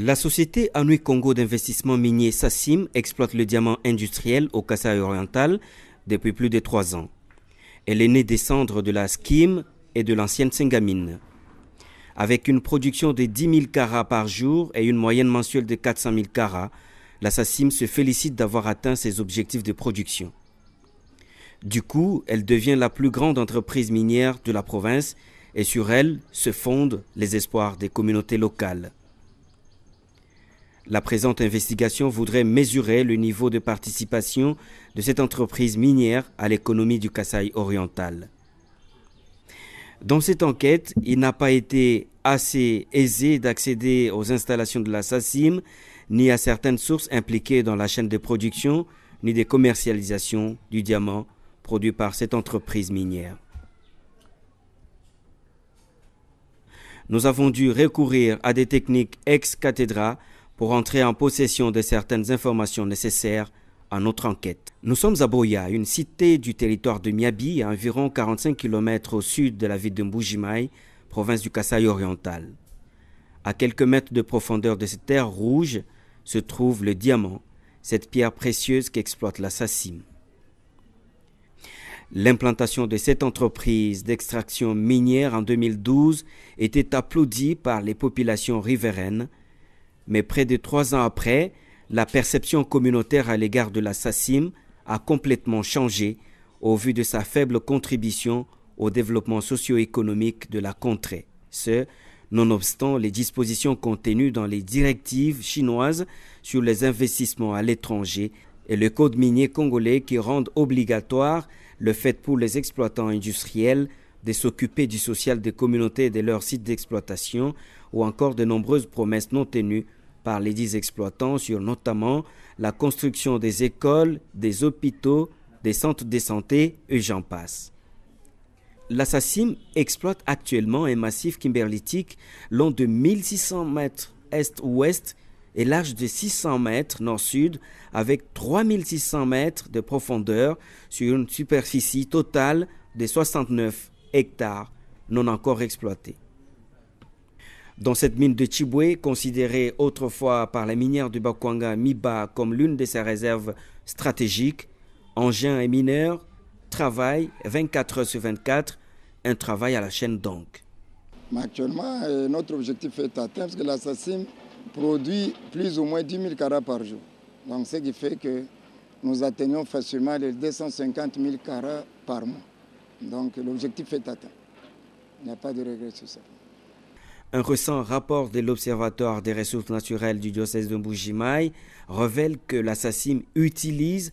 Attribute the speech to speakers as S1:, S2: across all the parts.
S1: La société Anouilh Congo d'investissement minier SACIM exploite le diamant industriel au Kasaï oriental depuis plus de 3 ans. Elle est née des cendres de la SKIM et de l'ancienne Sengamine. Avec une production de 10 000 carats par jour et une moyenne mensuelle de 400 000 carats, la SACIM se félicite d'avoir atteint ses objectifs de production. Du coup, elle devient la plus grande entreprise minière de la province et sur elle se fondent les espoirs des communautés locales. La présente investigation voudrait mesurer le niveau de participation de cette entreprise minière à l'économie du Kasaï oriental. Dans cette enquête, il n'a pas été assez aisé d'accéder aux installations de la SACIM, ni à certaines sources impliquées dans la chaîne de production, ni de commercialisation du diamant produit par cette entreprise minière. Nous avons dû recourir à des techniques ex cathedra pour entrer en possession de certaines informations nécessaires à notre enquête. Nous sommes à Boya, une cité du territoire de Miabi, à environ 45 km au sud de la ville de Mbuji-Mayi, province du Kasaï oriental. À quelques mètres de profondeur de cette terre rouge se trouve le diamant, cette pierre précieuse qu'exploite la SACIM. L'implantation de cette entreprise d'extraction minière en 2012 était applaudie par les populations riveraines, mais près de 3 ans après, la perception communautaire à l'égard de la SACIM a complètement changé au vu de sa faible contribution au développement socio-économique de la contrée. Ce, nonobstant les dispositions contenues dans les directives chinoises sur les investissements à l'étranger et le code minier congolais qui rendent obligatoire le fait pour les exploitants industriels de s'occuper du social des communautés et de leurs sites d'exploitation, ou encore de nombreuses promesses non tenues par les dits exploitants sur notamment la construction des écoles, des hôpitaux, des centres de santé et j'en passe. La SACIM exploite actuellement un massif kimberlitique long de 1600 mètres est-ouest et large de 600 mètres nord-sud avec 3600 mètres de profondeur sur une superficie totale de 69 hectares non encore exploités. Dans cette mine de Chiboué, considérée autrefois par la minière du Bakwanga Miba comme l'une de ses réserves stratégiques, engins et mineurs travaillent 24 heures sur 24, un travail à la chaîne donc.
S2: Actuellement, notre objectif est atteint parce que la SACIM produit plus ou moins 10 000 carats par jour. Donc ce qui fait que nous atteignons facilement les 250 000 carats par mois. Donc l'objectif est atteint. Il n'y a pas de regret sur ça.
S1: Un récent rapport de l'Observatoire des ressources naturelles du diocèse de Mbuji-Mayi révèle que la SACIM utilise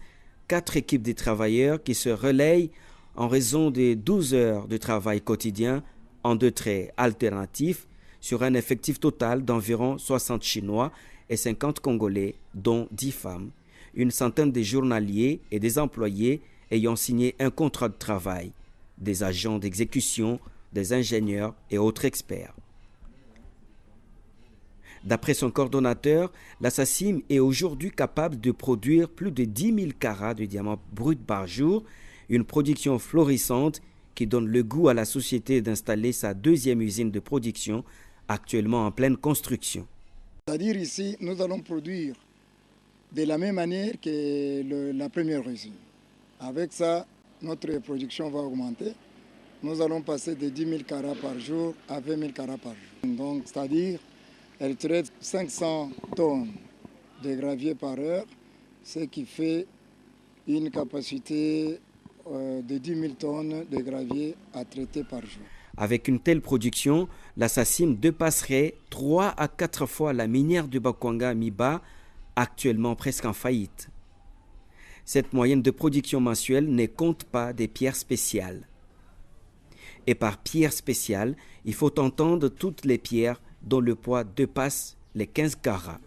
S1: 4 équipes de travailleurs qui se relayent en raison des 12 heures de travail quotidien en 2 traits alternatifs sur un effectif total d'environ 60 Chinois et 50 Congolais, dont 10 femmes, une centaine de journaliers et des employés ayant signé un contrat de travail, des agents d'exécution, des ingénieurs et autres experts. D'après son coordonnateur, la SACIM est aujourd'hui capable de produire plus de 10 000 carats de diamants bruts par jour, une production florissante qui donne le goût à la société d'installer sa 2e usine de production, actuellement en pleine construction.
S2: C'est-à-dire ici, nous allons produire de la même manière que la première usine. Avec ça, notre production va augmenter. Nous allons passer de 10 000 carats par jour à 20 000 carats par jour. Donc, c'est-à-dire elle traite 500 tonnes de gravier par heure, ce qui fait une capacité de 10 000 tonnes de gravier à traiter par jour.
S1: Avec une telle production, la SACIM dépasserait 3 à 4 fois la minière du Bakwanga Miba, actuellement presque en faillite. Cette moyenne de production mensuelle ne compte pas des pierres spéciales. Et par pierre spéciale, il faut entendre toutes les pierres dont le poids dépasse les 15 carats.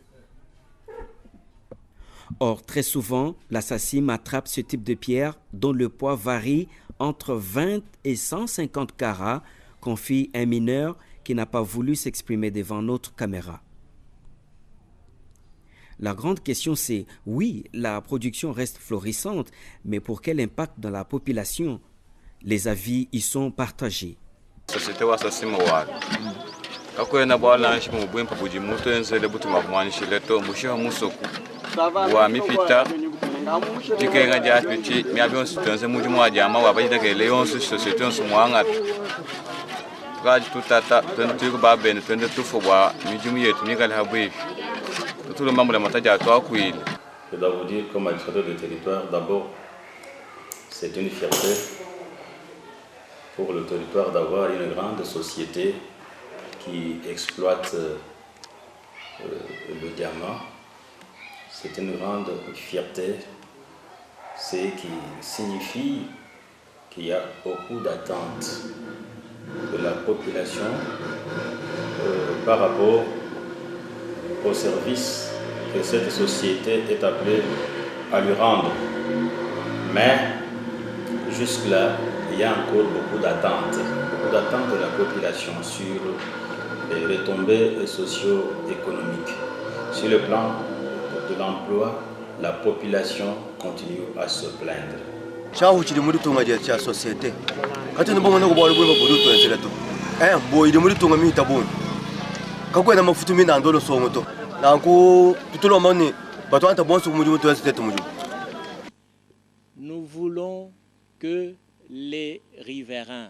S1: Or, très souvent, la SACIM attrape ce type de pierre dont le poids varie entre 20 et 150 carats, confie un mineur qui n'a pas voulu s'exprimer devant notre caméra. La grande question c'est, oui, la production reste florissante, mais pour quel impact dans la population? Les avis y sont partagés.
S3: Kako na bala shi mu buin pabuji muto en sele butu magman shi leto mushi musoku wa mi fita dike nga ja piti mi abion sitonse muju mo ajama wa baji dake leon su société on sumwanga ga tutata tentu ba ben tentu tufo wa mi jumu yetu mi kala habwi tout le membre de mataja to akuil.
S4: Je dois vous dire, comme administrateur de territoire, d'abord, c'est une fierté pour le territoire d'avoir une grande société qui exploite le diamant. C'est une grande fierté, c'est qui signifie qu'il y a beaucoup d'attentes de la population par rapport au service que cette société est appelée à lui rendre. Mais jusque-là, il y a encore beaucoup d'attentes de la population sur les retombées socio-économiques. Sur le plan de l'emploi, la population continue à se plaindre.
S5: Nous voulons que les riverains,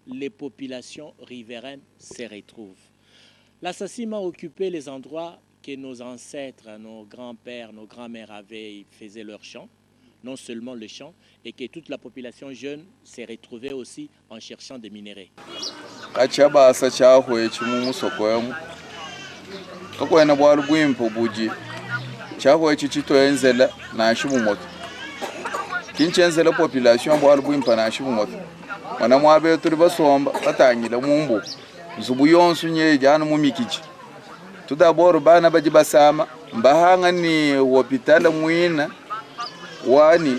S5: les populations riveraines se retrouvent. La SACIM a occupé les endroits que nos ancêtres, nos grands-pères, nos grands-mères faisaient leur champ, non seulement le champ, et que toute la population jeune s'est retrouvée aussi en cherchant des minéraux.
S3: Kinchenzela population bwa lubwimpa na shibumot wana mwabe turi basomba batangila mumbu nzubu yonsu nye jana mumikiji tudaboro bana baji basama mbahanga ni hopitala mwina wani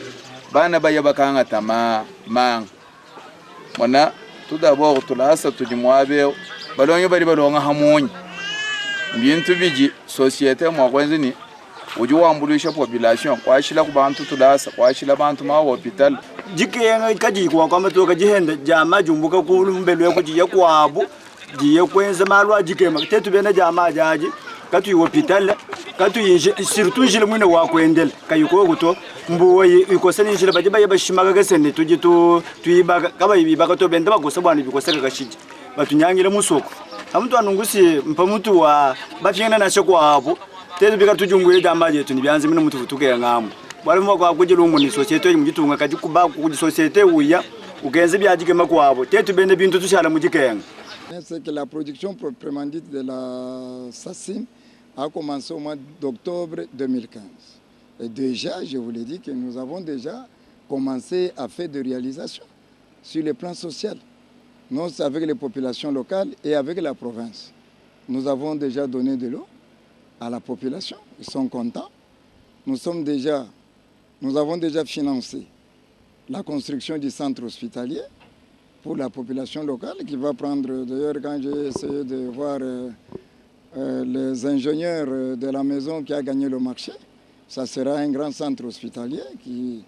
S3: bana baya bakanga tama mang wana tudaboro tulasa tujimwabe balonyo bari balonga hamonyi mbintu biji societe mwakwenzi ni ujuambulisha population kwashila kubantu tulasa kwashila bantu ma hospital
S6: jikenga kaji kwa kwamba to kajihenda jama jumbuka kulumbelwe kujiye kwabo jiye kwenza malwa jikema tetu bena jama jaji katu hospital katu surtout jile mwine wa kwendela kayiko guto mbuwo ikosani jile baje baye bashimaga gasene tujitu tuyibaga kaba yibaga to benda bagosa bwana bikosaka gashije batunyangire musoko amuntu anungusi mpamutu wa bafyena na shoko abo tetu bika tujungwe jamaje tu nibyanze mino mutu tuke ngamo barimo kwa kujira umuni societe mu gitunga kaji kuba ku societe uya ugenze byajike makwabo tetu bende bintu tushala mu gikenga.
S2: C'est que la production proprement dite de la SACIM a commencé au mois d'octobre 2015. Et déjà, je vous l'ai dit que nous avons déjà commencé à faire des réalisations sur le plan social, non avec les populations locales et avec la province. Nous avons déjà donné de l'eau à la population, ils sont contents. Nous avons déjà financé la construction du centre hospitalier pour la population locale qui va prendre, d'ailleurs quand j'ai essayé de voir les ingénieurs de la maison qui a gagné le marché, ça sera un grand centre hospitalier qui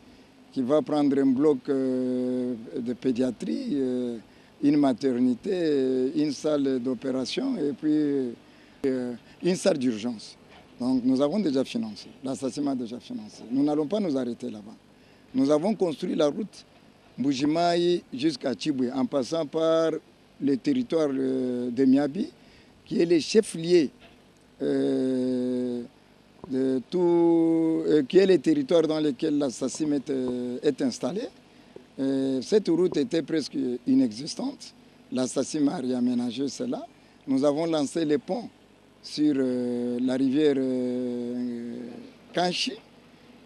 S2: va prendre un bloc de pédiatrie, une maternité, une salle d'opération et puis une salle d'urgence. Donc nous avons déjà financé, la SACIM a déjà financé. Nous n'allons pas nous arrêter là-bas. Nous avons construit la route Mbujimayi jusqu'à Chiboué en passant par le territoire de Miabi, qui est le chef-lieu qui est le territoire dans lequel la SACIM est installée. Cette route était presque inexistante. La SACIM a réaménagé cela. Nous avons lancé les ponts sur la rivière Kanchi.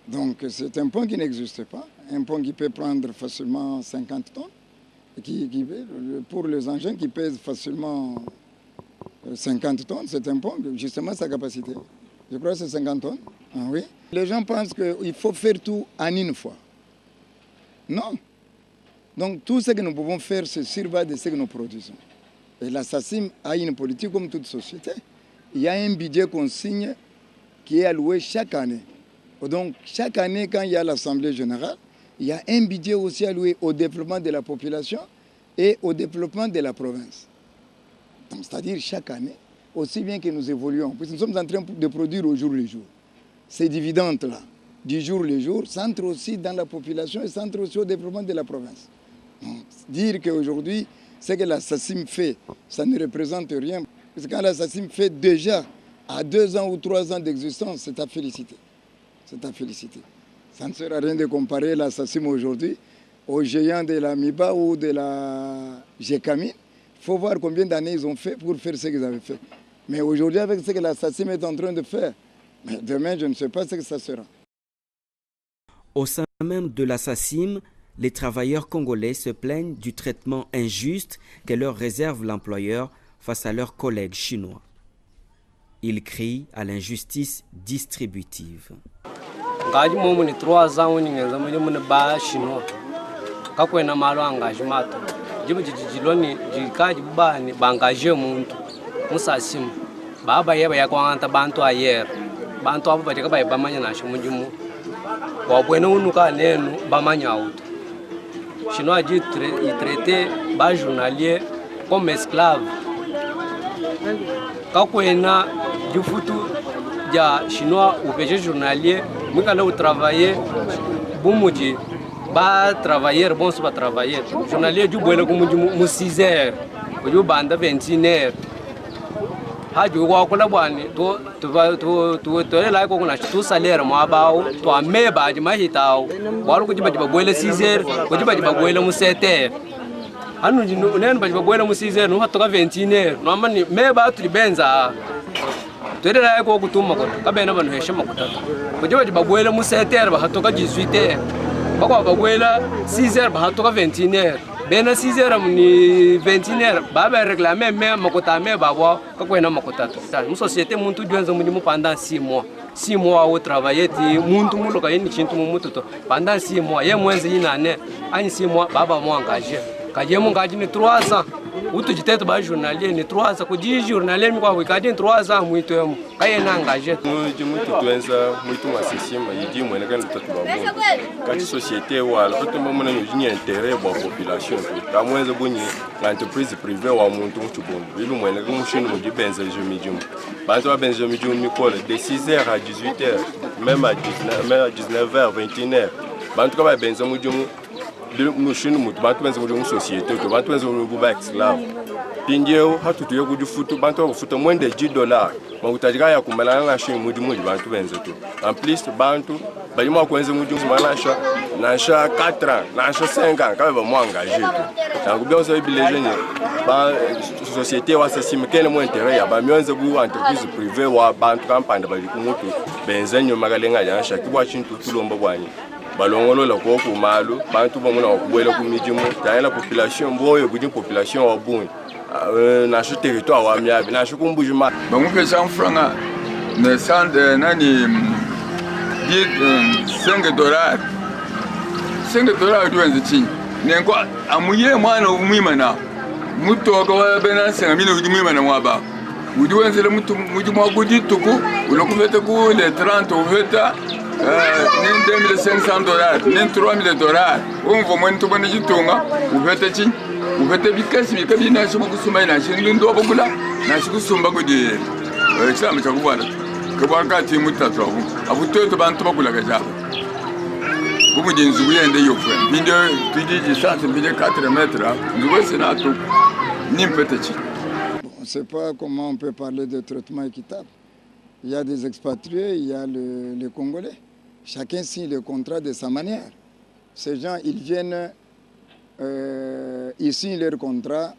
S2: Donc c'est un pont qui n'existe pas, un pont qui peut prendre facilement 50 tonnes, pour les engins qui pèsent facilement 50 tonnes, c'est un pont, justement sa capacité. Je crois que c'est 50 tonnes, ah, oui. Les gens pensent qu'il faut faire tout en une fois. Non. Donc tout ce que nous pouvons faire, c'est sur base de ce que nous produisons. Et la SACIM a une politique comme toute société. Il y a un budget qu'on signe qui est alloué chaque année. Donc chaque année, quand il y a l'Assemblée générale, il y a un budget aussi alloué au développement de la population et au développement de la province. C'est-à-dire chaque année, aussi bien que nous évoluons, puisque nous sommes en train de produire au jour le jour. Ces dividendes-là, du jour le jour, s'entrent aussi dans la population et s'entrent aussi au développement de la province. Donc, dire qu'aujourd'hui, ce que la SACIM fait, ça ne représente rien. Parce que quand la SACIM fait déjà à 2 ans ou 3 ans d'existence, c'est à féliciter. C'est à féliciter. Ça ne sert à rien de comparer la SACIM aujourd'hui aux géants de la MIBA ou de la GECAMI. Il faut voir combien d'années ils ont fait pour faire ce qu'ils avaient fait. Mais aujourd'hui, avec ce que la SACIM est en train de faire, mais demain, je ne sais pas ce que ça sera.
S1: Au sein même de la SACIM, les travailleurs congolais se plaignent du traitement injuste que leur réserve l'employeur face à leurs collègues chinois. Ils crient à l'injustice distributive.
S7: Chinois a dit traiter les journaliers comme esclaves. Quand on a du foot, les Chinois ou les journaliers, nous allons travailler, bon travailler, bon pas travailler. Les journaliers du bois comme 6 heures, du bande 21 heures. Hadi wakula bwani to la ko kuna to salaire mo abawo to ameba di mahitao walu ko jiba boile 6h ko jiba boile mu 7h anu di unen ba boile mu 6h no hatoka 21h no amani meba tu benza to la ko kutuma ko kabena banu heshima kutata ko jiba boile mu 7h ba hatoka 18h ba ko boile 6h ba hatoka 21h bena 6h ni 21h baba réclamer même makota me babo ka kwena makota total mu société muntu dwenza mu pendant 6 mois 6 mois au travailler ti muntu mu loka yini chintu mu muto pendant 6 mois ye mwenzi inane ani 6 mois baba mu engagé ka ye mu engagé ni 3 ans utu jiteto ba journalier ni 3 ans ko di journalier mi kwa wikadi 3 ans muito emu ka ye na engagé
S8: mu dwenza muito masisima yidi mwene kan tatu babu kati société wala ko tomba mona ni intérêt ba population ka mwenza bunyi l'entreprise privée wa muntu mchubombo ilu mwene ko mushinu mu dibenza jomijum bantu ba benza jomijum mi ko de 6h à 18h même à 19h 21h bantu ka ba benza mujum nous sommes une société, nous sommes une esclave. Pindieu, hatutu yo kudu futu, bantu futu moins de $10. Mautajiga ya kumalana na shini mudu bantu benzetu. En plus, bantu, balima kwenze mudu manasha, nasha 4 ans, nasha 5 ans, quand même moi engagé. Donc bien ça les jeunes, ba société wa SACIM kene mo intérêt ya ba mionze bu entreprise privée wa bantu kampanda bali kumutu. Benzenyo magalenga ya shaki bwa chintu tulomba bwanyi. Balongolo la ko malu bantu bamuna kubwela ku mijimu la population boyo budi population wa buni na ce territoire wa miabi na ce kumbujuma
S3: bangu pesa franga ne sande nani dit $5 $5 duenze chi nengo amuye mwana umimana mutoka wa bena 5000 udimimana mwaba uduenze le mutu mujuma kudi tuku ulokuveta ku le 30 uveta ni $2,500 ni $3,000 umvo mwentu bone jitunga uvete bikasi bikabi na shibu kusuma ina shingli ndo bokula na shibu kusumba kudi exam cha kubala kabaka timu tatu abu toto bantu bakula gaja bumuji nzubu yende yofwe binde tudiji sante binde 4 mètres nzubu senato ni mpete.
S2: On ne sait pas comment on peut parler de traitement équitable. Il y a des expatriés, il y a les Congolais. Chacun signe le contrat de sa manière. Ces gens, ils viennent, ils signent leur contrat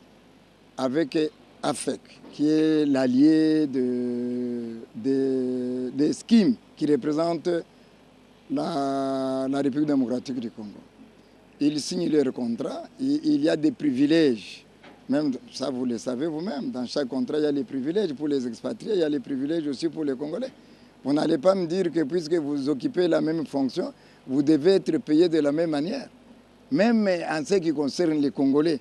S2: avec AFEC, qui est l'allié des SKIM, qui représente la République démocratique du Congo. Ils signent leur contrat, il y a des privilèges. Même ça, vous le savez vous-même, dans chaque contrat, il y a les privilèges pour les expatriés, il y a les privilèges aussi pour les Congolais. Vous n'allez pas me dire que puisque vous occupez la même fonction, vous devez être payé de la même manière. Même en ce qui concerne les Congolais,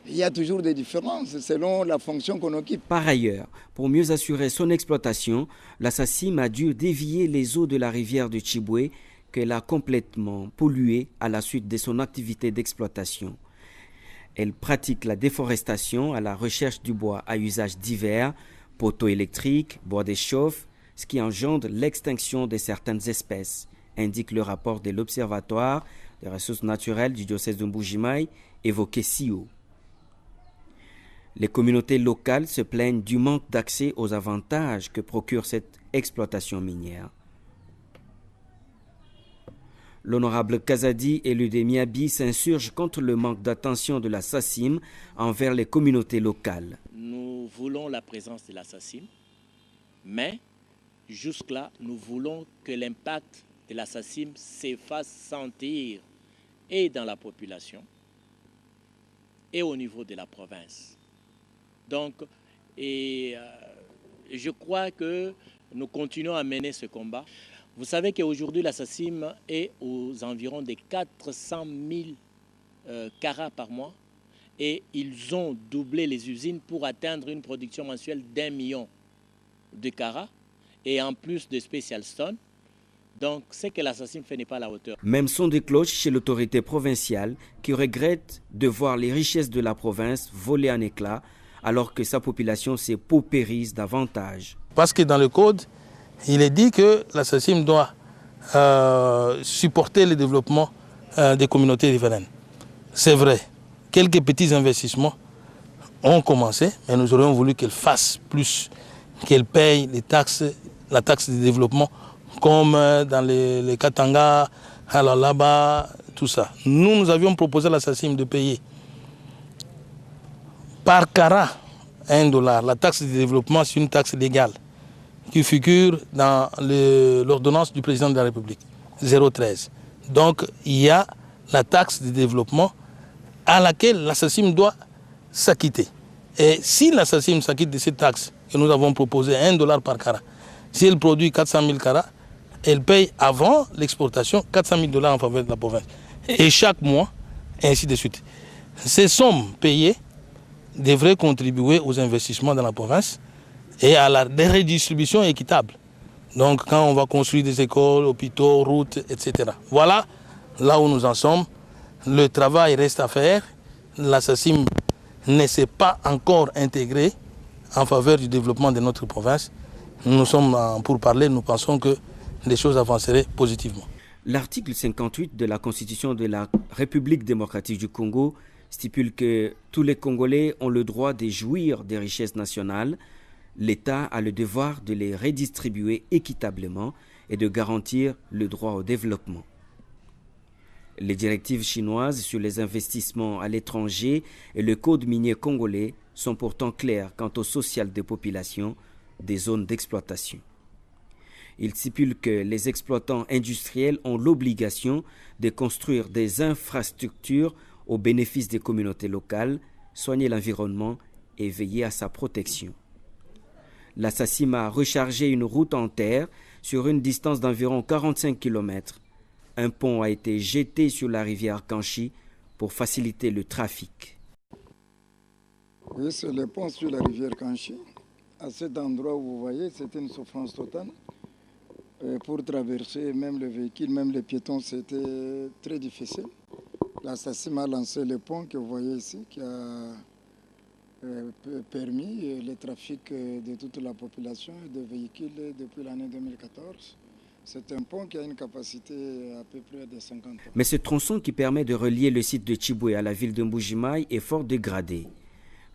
S2: il y a toujours des différences selon la fonction qu'on occupe.
S1: Par ailleurs, pour mieux assurer son exploitation, la SACIM a dû dévier les eaux de la rivière de Tchiboué qu'elle a complètement polluée à la suite de son activité d'exploitation. Elle pratique la déforestation à la recherche du bois à usage divers, poteaux électriques, bois de chauffe, ce qui engendre l'extinction de certaines espèces, indique le rapport de l'Observatoire des ressources naturelles du diocèse de Mbuji-Mayi, évoqué si haut. Les communautés locales se plaignent du manque d'accès aux avantages que procure cette exploitation minière. L'honorable Kazadi, élu de Miabi, s'insurge contre le manque d'attention de la SACIM envers les communautés locales.
S5: Nous voulons la présence de la SACIM, mais jusque-là, nous voulons que l'impact de la SACIM se fasse sentir et dans la population et au niveau de la province. Donc, je crois que nous continuons à mener ce combat. Vous savez qu'aujourd'hui, la SACIM est aux environs de 400 000 carats par mois et ils ont doublé les usines pour atteindre une production mensuelle d'1 million de carats et en plus de Special Stone. Donc, ce que la SACIM fait n'est pas à la hauteur.
S1: Même son de cloche chez l'autorité provinciale qui regrette de voir les richesses de la province voler en éclats alors que sa population se paupérise davantage.
S9: Parce que dans le code, il est dit que la SACIM doit supporter le développement des communautés riveraines. C'est vrai, quelques petits investissements ont commencé, mais nous aurions voulu qu'elle fasse plus, qu'elle paye les taxes, la taxe de développement, comme dans les Katanga, Halalaba, tout ça. Nous avions proposé à la SACIM de payer par carat $1. La taxe de développement, c'est une taxe légale qui figure dans l'ordonnance du président de la République, 013. Donc, il y a la taxe de développement à laquelle la SACIM doit s'acquitter. Et si la SACIM s'acquitte de cette taxe que nous avons proposée, $1 par carat, si elle produit 400 000 carats, elle paye avant l'exportation 400 000 en faveur de la province. Et chaque mois, ainsi de suite. Ces sommes payées devraient contribuer aux investissements dans la province et à la redistribution équitable. Donc quand on va construire des écoles, hôpitaux, routes, etc. Voilà là où nous en sommes. Le travail reste à faire. La SACIM ne s'est pas encore intégrée en faveur du développement de notre province. Nous sommes pour parler, nous pensons que les choses avanceraient positivement.
S1: L'article 58 de la Constitution de la République démocratique du Congo stipule que tous les Congolais ont le droit de jouir des richesses nationales. L'État a le devoir de les redistribuer équitablement et de garantir le droit au développement. Les directives chinoises sur les investissements à l'étranger et le code minier congolais sont pourtant clairs quant au social des populations des zones d'exploitation. Il stipule que les exploitants industriels ont l'obligation de construire des infrastructures au bénéfice des communautés locales, soigner l'environnement et veiller à sa protection. La SACIM a rechargé une route en terre sur une distance d'environ 45 km. Un pont a été jeté sur la rivière Kanchi pour faciliter le trafic.
S2: Oui, c'est le pont sur la rivière Kanchi. À cet endroit où vous voyez, c'était une souffrance totale. Pour traverser, même les véhicules, même les piétons, c'était très difficile. La SACIM a lancé le pont que vous voyez ici, qui a permis le trafic de toute la population et de véhicules depuis l'année 2014. C'est un pont qui a une capacité à peu près de 50 tonnes.
S1: Mais ce tronçon qui permet de relier le site de Chiboué à la ville de Mbuji-Mayi est fort dégradé.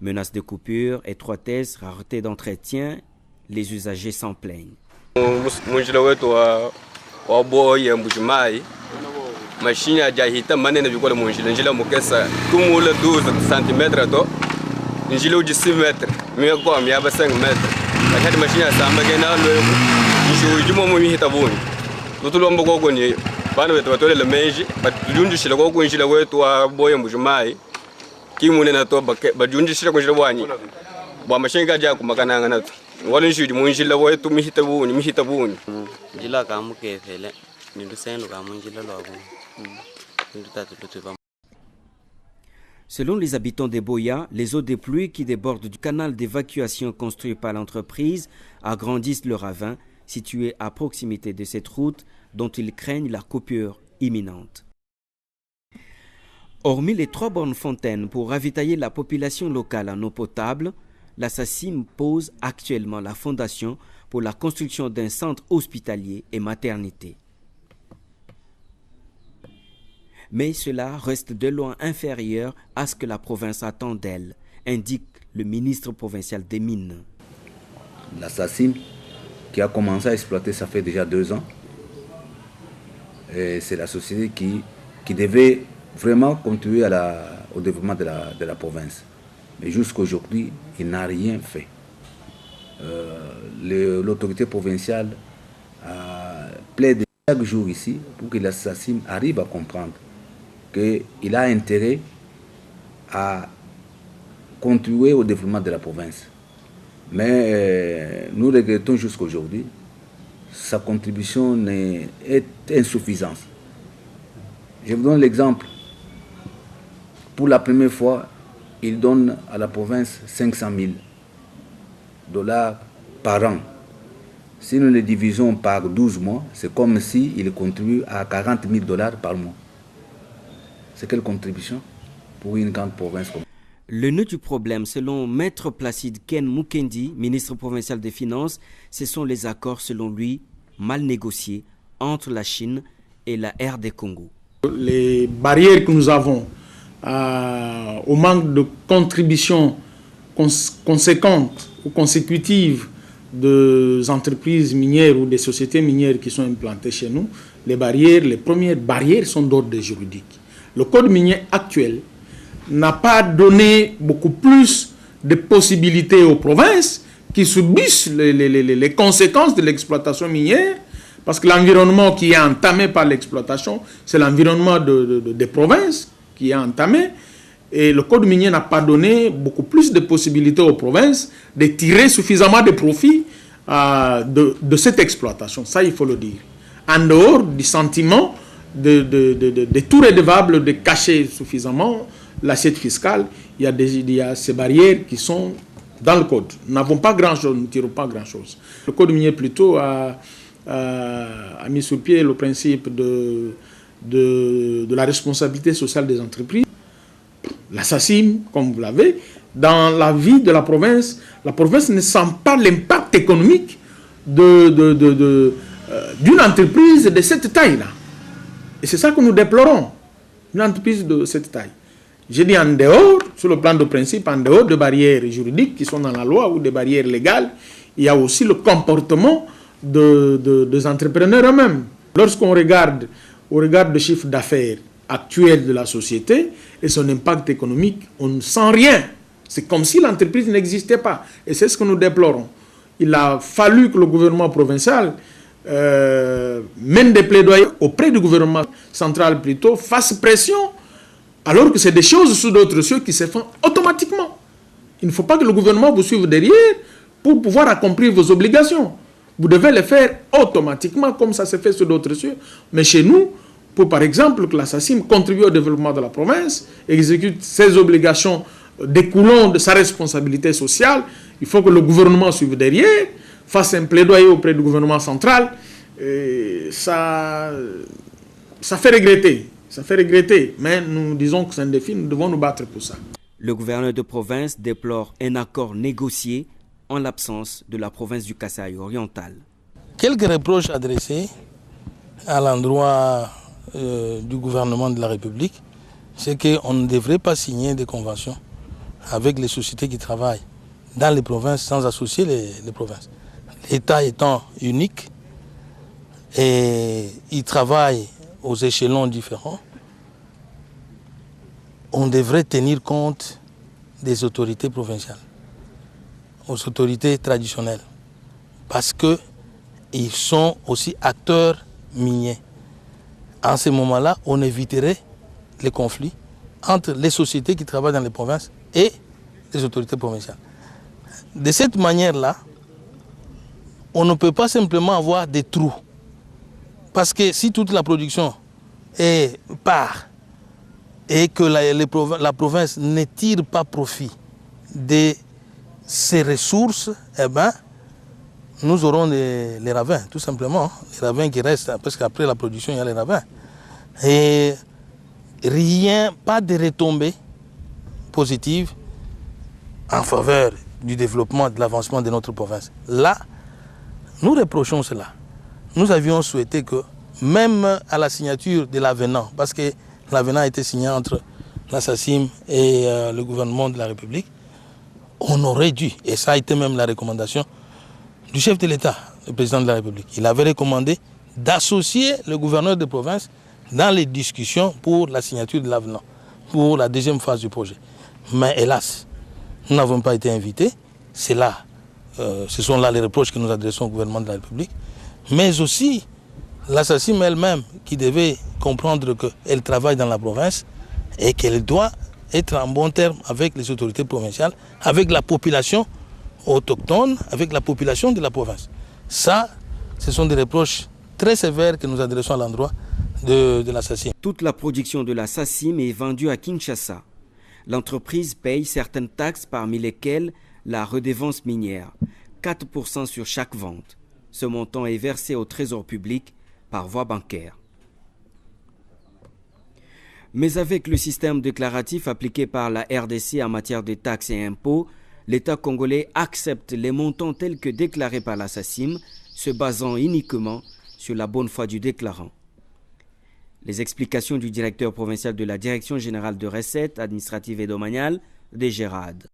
S1: Menaces de coupure, étroitesse, rareté d'entretien, les usagers s'en plaignent.
S7: Munjila wetu wa boye Mbuji-Mayi mashine ajahita manene bikole munjila njila mukesa tumula 12 cm to njila uji 6 metre mi ko am yaba 5 metre akati mashine asamba gena lo njiju jimo mu hita buni tutulombo gogo ni bana wetu batole le meji batujunjishila gogo njila wetu wa boye Mbuji-Mayi kimune na to bajunjishila ko njila bwani bwa mashine gaja kumakana ngana wala njiju mu njila wetu mi hita buni
S10: njila kamuke fele ndusendo kamunjila lo abu.
S1: Selon les habitants des Boya, les eaux de pluie qui débordent du canal d'évacuation construit par l'entreprise agrandissent le ravin situé à proximité de cette route dont ils craignent la coupure imminente. Hormis les 3 bornes fontaines pour ravitailler la population locale en eau potable, la SACIM pose actuellement la fondation pour la construction d'un centre hospitalier et maternité. Mais cela reste de loin inférieur à ce que la province attend d'elle, indique le ministre provincial des Mines.
S11: La SACIM, qui a commencé à exploiter, ça fait déjà 2 ans. C'est la société qui devait vraiment contribuer au développement de la province. Mais jusqu'à aujourd'hui, il n'a rien fait. L'autorité provinciale plaide chaque jour ici pour que la SACIM arrive à comprendre qu'il a intérêt à contribuer au développement de la province. Mais nous regrettons jusqu'à aujourd'hui, sa contribution est insuffisante. Je vous donne l'exemple. Pour la première fois, il donne à la province 500 000 $ par an. Si nous le divisons par 12 mois, c'est comme s'il contribue à 40 000 $ par mois. C'est quelle contribution pour une grande province comme ça?
S1: Le nœud du problème, selon Maître Placide Ken Mukendi, ministre provincial des Finances, ce sont les accords, selon lui, mal négociés entre la Chine et la RD Congo.
S12: Les barrières que nous avons au manque de contributions conséquentes ou consécutives des entreprises minières ou des sociétés minières qui sont implantées chez nous, les premières barrières sont d'ordre juridique. Le code minier actuel n'a pas donné beaucoup plus de possibilités aux provinces qui subissent les conséquences de l'exploitation minière, parce que l'environnement qui est entamé par l'exploitation, c'est l'environnement des provinces qui est entamé, et le code minier n'a pas donné beaucoup plus de possibilités aux provinces de tirer suffisamment de profit de cette exploitation. Ça, il faut le dire. En dehors du sentiment de tout redevable de cacher suffisamment l'assiette fiscale, il y a ces barrières qui sont dans le code. Nous n'avons pas grand-chose, nous ne tirons pas grand-chose. Le code minier plutôt a mis sur pied le principe de la responsabilité sociale des entreprises. La SACIM, comme vous l'avez, dans la vie de la province ne sent pas l'impact économique d'une entreprise de cette taille-là. Et c'est ça que nous déplorons, une entreprise de cette taille. J'ai dit en dehors, sur le plan de principe, en dehors de barrières juridiques qui sont dans la loi ou des barrières légales, il y a aussi le comportement des entrepreneurs eux-mêmes. Lorsqu'on regarde le chiffre d'affaires actuel de la société et son impact économique, on ne sent rien. C'est comme si l'entreprise n'existait pas. Et c'est ce que nous déplorons. Il a fallu que le gouvernement provincial mène des plaidoyers auprès du gouvernement central plutôt, fasse pression, alors que c'est des choses sous d'autres cieux qui se font automatiquement. Il ne faut pas que le gouvernement vous suive derrière pour pouvoir accomplir vos obligations. Vous devez les faire automatiquement comme ça se fait sur d'autres cieux. Mais chez nous, pour par exemple que la SACIM contribue au développement de la province, exécute ses obligations découlant de sa responsabilité sociale, il faut que le gouvernement suive derrière, fasse un plaidoyer auprès du gouvernement central. Et ça fait regretter. Ça fait regretter, mais nous disons que c'est un défi, nous devons nous battre pour ça.
S1: Le gouverneur de province déplore un accord négocié en l'absence de la province du Kasaï oriental.
S9: Quelques reproches adressés à l'endroit du gouvernement de la République, c'est qu'on ne devrait pas signer des conventions avec les sociétés qui travaillent dans les provinces sans associer les provinces. L'État étant unique et il travaille aux échelons différents, on devrait tenir compte des autorités provinciales, aux autorités traditionnelles, parce qu'ils sont aussi acteurs miniers. En ce moment-là, on éviterait les conflits entre les sociétés qui travaillent dans les provinces et les autorités provinciales. De cette manière-là, on ne peut pas simplement avoir des trous. Parce que si toute la production part et que la province ne tire pas profit de ces ressources, eh ben, nous aurons les ravins, tout simplement. Les ravins qui restent, parce qu'après la production, il y a les ravins. Et rien, pas de retombées positives en faveur du développement, de l'avancement de notre province. Là, nous reprochons cela. Nous avions souhaité que, même à la signature de l'avenant, parce que l'avenant a été signé entre la SACIM et le gouvernement de la République, on aurait dû, et ça a été même la recommandation du chef de l'État, le président de la République. Il avait recommandé d'associer le gouverneur de province dans les discussions pour la signature de l'avenant, pour la deuxième phase du projet. Mais hélas, nous n'avons pas été invités. C'est là, ce sont là les reproches que nous adressons au gouvernement de la République. Mais aussi, la SACIM elle-même, qui devait comprendre qu'elle travaille dans la province et qu'elle doit être en bon terme avec les autorités provinciales, avec la population autochtone, avec la population de la province. Ça, ce sont des reproches très sévères que nous adressons à l'endroit de la SACIM.
S1: Toute la production de la SACIM est vendue à Kinshasa. L'entreprise paye certaines taxes, parmi lesquelles la redevance minière, 4% sur chaque vente. Ce montant est versé au trésor public par voie bancaire. Mais avec le système déclaratif appliqué par la RDC en matière de taxes et impôts, l'État congolais accepte les montants tels que déclarés par la SACIM, se basant uniquement sur la bonne foi du déclarant. Les explications du directeur provincial de la Direction générale de recettes administratives et domaniales, DGRAD.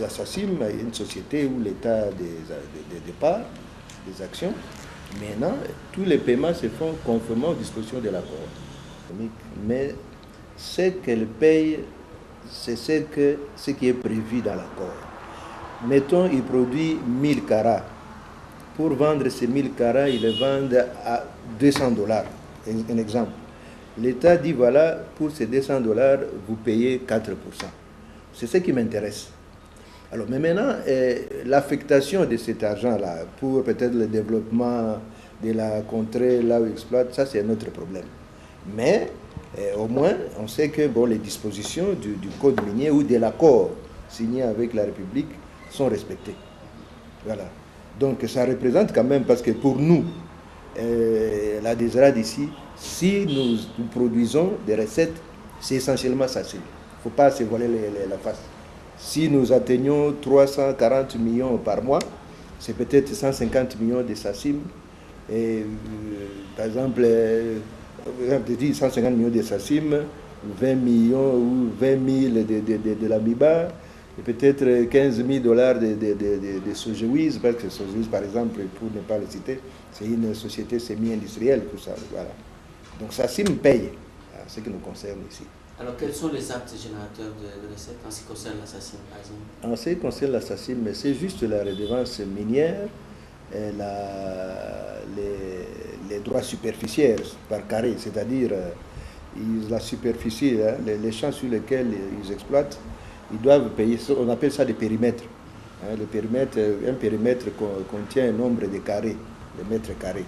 S13: La SACIM est une société où l'État a des départs, des actions. Maintenant, tous les paiements se font conformément aux dispositions de l'accord. Mais ce qu'elle paye, c'est ce qui est prévu dans l'accord. Mettons, il produit 1000 carats. Pour vendre ces 1000 carats, il les vend à $200. Un exemple. L'État dit, voilà, pour ces $200, vous payez 4%. C'est ce qui m'intéresse. Alors, mais maintenant, l'affectation de cet argent-là pour peut-être le développement de la contrée là où il exploite, ça c'est un autre problème. Mais au moins, on sait que bon, les dispositions du code minier ou de l'accord signé avec la République sont respectées. Voilà. Donc ça représente quand même, parce que pour nous, la DGRAD ici, si nous produisons des recettes, c'est essentiellement ça. Il ne faut pas se voiler la face. Si nous atteignons 340 millions par mois, c'est peut-être 150 millions de SACIM. Et, par exemple, 150 millions de SACIM, 20 millions ou 20 000 de la MIBA, et peut-être $15 000 de Sojewis, parce que Sojewis, par exemple, pour ne pas le citer, c'est une société semi-industrielle, tout ça. Voilà. Donc SACIM paye, ce qui nous concerne ici.
S10: Alors, quels sont les actes générateurs de recettes en ce qui concerne la SACIM, par exemple?
S13: En ce qui concerne la SACIM, c'est juste la redevance minière, et les droits superficiaires par carré, c'est-à-dire la superficie, les champs sur lesquels ils exploitent, ils doivent payer, on appelle ça des périmètres. Le périmètre, un périmètre contient un nombre de carrés, de mètres carrés.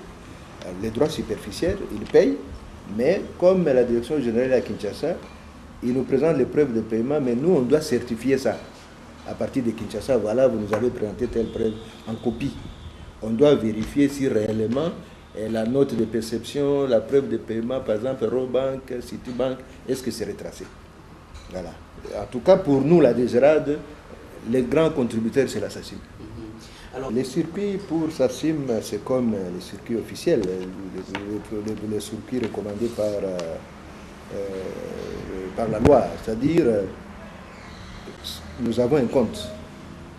S13: Les droits superficiels, ils payent, mais comme la direction générale à Kinshasa, ils nous présentent les preuves de paiement, mais nous, on doit certifier ça. À partir de Kinshasa, voilà, vous nous avez présenté telle preuve en copie. On doit vérifier si réellement la note de perception, la preuve de paiement, par exemple, Robank, Citibank, est-ce que c'est retracé? Voilà. En tout cas, pour nous, la DGRAD, les grands contributeurs, c'est la SACIM. Alors, les circuits pour SACIM, c'est comme les circuits officiels, les circuits recommandés par la loi. C'est-à-dire, nous avons un compte,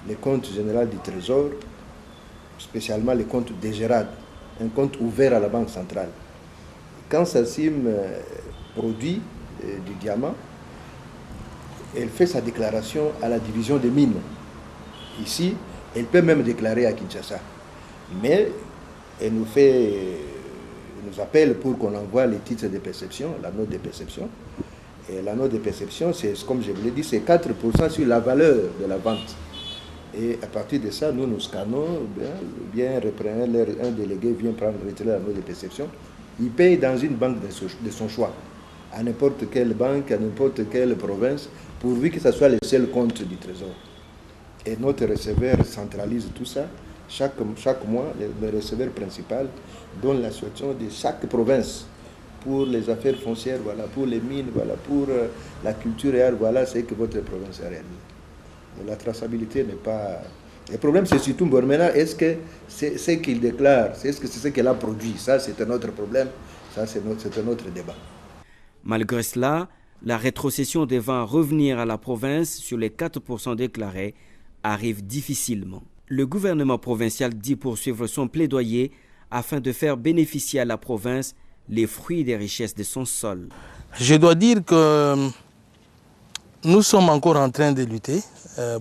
S13: le compte général du Trésor, spécialement le compte DGRAD, un compte ouvert à la Banque centrale. Quand SACIM produit du diamant, elle fait sa déclaration à la division des mines. Ici, elle peut même déclarer à Kinshasa. Mais elle nous appelle pour qu'on envoie les titres de perception, la note de perception. Et la note de perception, c'est, comme je vous l'ai dit, c'est 4% sur la valeur de la vente. Et à partir de ça, nous scannons, un délégué vient retirer la note de perception. Il paye dans une banque de son choix, à n'importe quelle banque, à n'importe quelle province, pourvu que ce soit le seul compte du Trésor. Et notre receveur centralise tout ça. Chaque mois, le receveur principal donne la situation de chaque province pour les affaires foncières, voilà, pour les mines, voilà, pour la culture et art, voilà, c'est que votre province a réalisé. La traçabilité n'est pas... Le problème, c'est surtout maintenant, est-ce que c'est ce qu'il déclare, est-ce que c'est ce qu'elle a produit? Ça, c'est un autre problème, ça, c'est un autre débat.
S1: Malgré cela, la rétrocession devant revenir à la province sur les 4% déclarés arrive difficilement. Le gouvernement provincial dit poursuivre son plaidoyer afin de faire bénéficier à la province les fruits des richesses de son sol.
S9: Je dois dire que nous sommes encore en train de lutter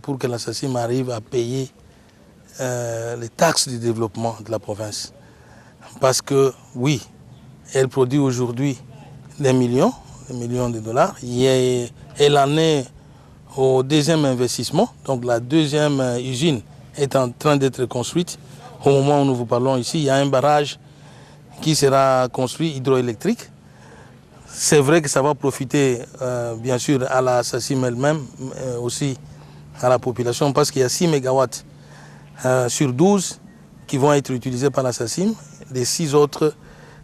S9: pour que la SACIM arrive à payer les taxes du développement de la province. Parce que oui, elle produit aujourd'hui des millions de dollars. Elle en est au deuxième investissement. Donc la deuxième usine est en train d'être construite. Au moment où nous vous parlons ici, il y a un barrage qui sera construit hydroélectrique. C'est vrai que ça va profiter bien sûr à la SACIM elle-même, aussi à la population, parce qu'il y a 6 MW sur 12 qui vont être utilisés par la SACIM. Les 6 autres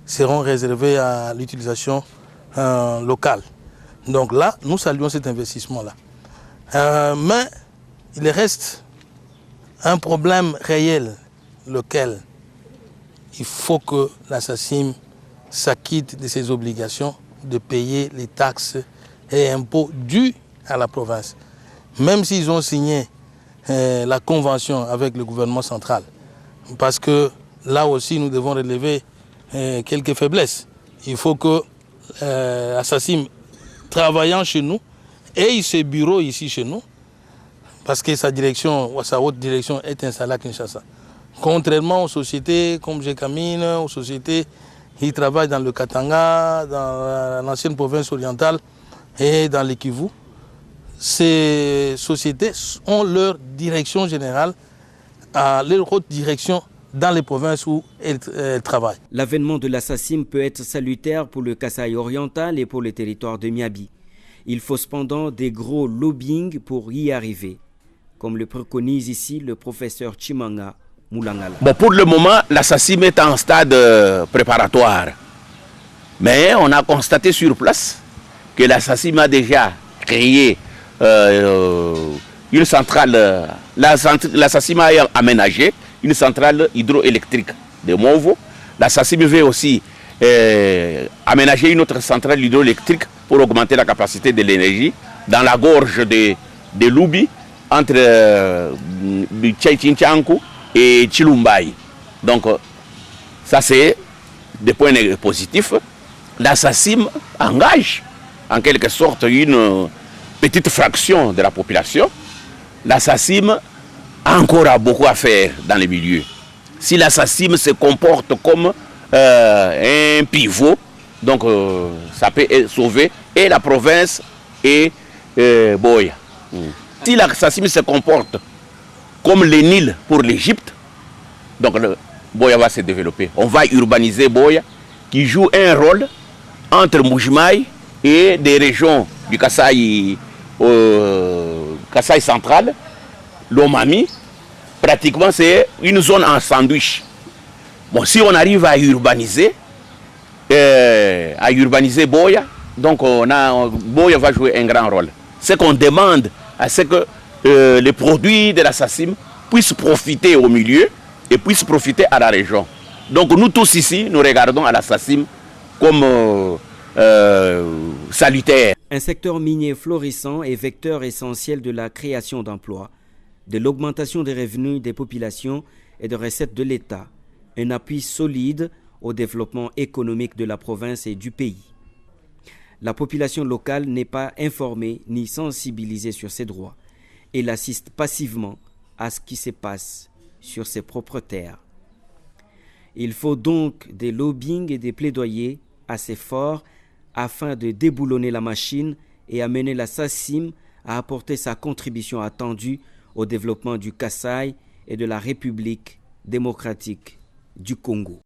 S9: seront réservés à l'utilisation locale. Donc là, nous saluons cet investissement-là. Mais il reste un problème réel, lequel il faut que la SACIM s'acquitte de ses obligations de payer les taxes et impôts dus à la province. Même s'ils ont signé la convention avec le gouvernement central. Parce que là aussi, nous devons relever quelques faiblesses. Il faut que la SACIM, travaillant chez nous, ait ses bureaux ici chez nous, parce que sa direction, sa haute direction est installée à Kinshasa. Contrairement aux sociétés comme Gécamine, aux sociétés qui travaillent dans le Katanga, dans l'ancienne province orientale et dans le Kivu, ces sociétés ont leur direction générale, leur haute direction dans les provinces où elles travaillent.
S1: L'avènement de la SACIM peut être salutaire pour le Kasaï oriental et pour le territoire de Miabi. Il faut cependant des gros lobbying pour y arriver, comme le préconise ici le professeur Chimanga Moulangala.
S14: Bon, pour le moment, la SACIM est en stade préparatoire. Mais on a constaté sur place que la SACIM a déjà créé une centrale. La SACIM a aménagé une centrale hydroélectrique de Movo. La SACIM veut aussi aménager une autre centrale hydroélectrique pour augmenter la capacité de l'énergie dans la gorge de Lubi, entre Tchaïtinchankou et Chilumbaï. Donc, ça c'est des points positifs. La SACIM engage en quelque sorte une petite fraction de la population. La SACIM a encore beaucoup à faire dans les milieux. Si la SACIM se comporte comme un pivot, donc ça peut sauver et la province et Boya. Si la SACIM se comporte comme le Nil pour l'Égypte, donc Boya va se développer. On va urbaniser Boya, qui joue un rôle entre Moujimaï et des régions du Kasaï central, l'Omami. Pratiquement c'est une zone en sandwich. Bon, si on arrive à urbaniser Boya, donc Boya va jouer un grand rôle. C'est qu'on demande à ce que les produits de la SACIM puissent profiter au milieu et puissent profiter à la région. Donc nous tous ici, nous regardons à la SACIM comme salutaire.
S1: Un secteur minier florissant et vecteur essentiel de la création d'emplois, de l'augmentation des revenus des populations et de recettes de l'État. Un appui solide au développement économique de la province et du pays. La population locale n'est pas informée ni sensibilisée sur ses droits. Elle assiste passivement à ce qui se passe sur ses propres terres. Il faut donc des lobbying et des plaidoyers assez forts afin de déboulonner la machine et amener la SACIM à apporter sa contribution attendue au développement du Kasaï et de la République démocratique du Congo.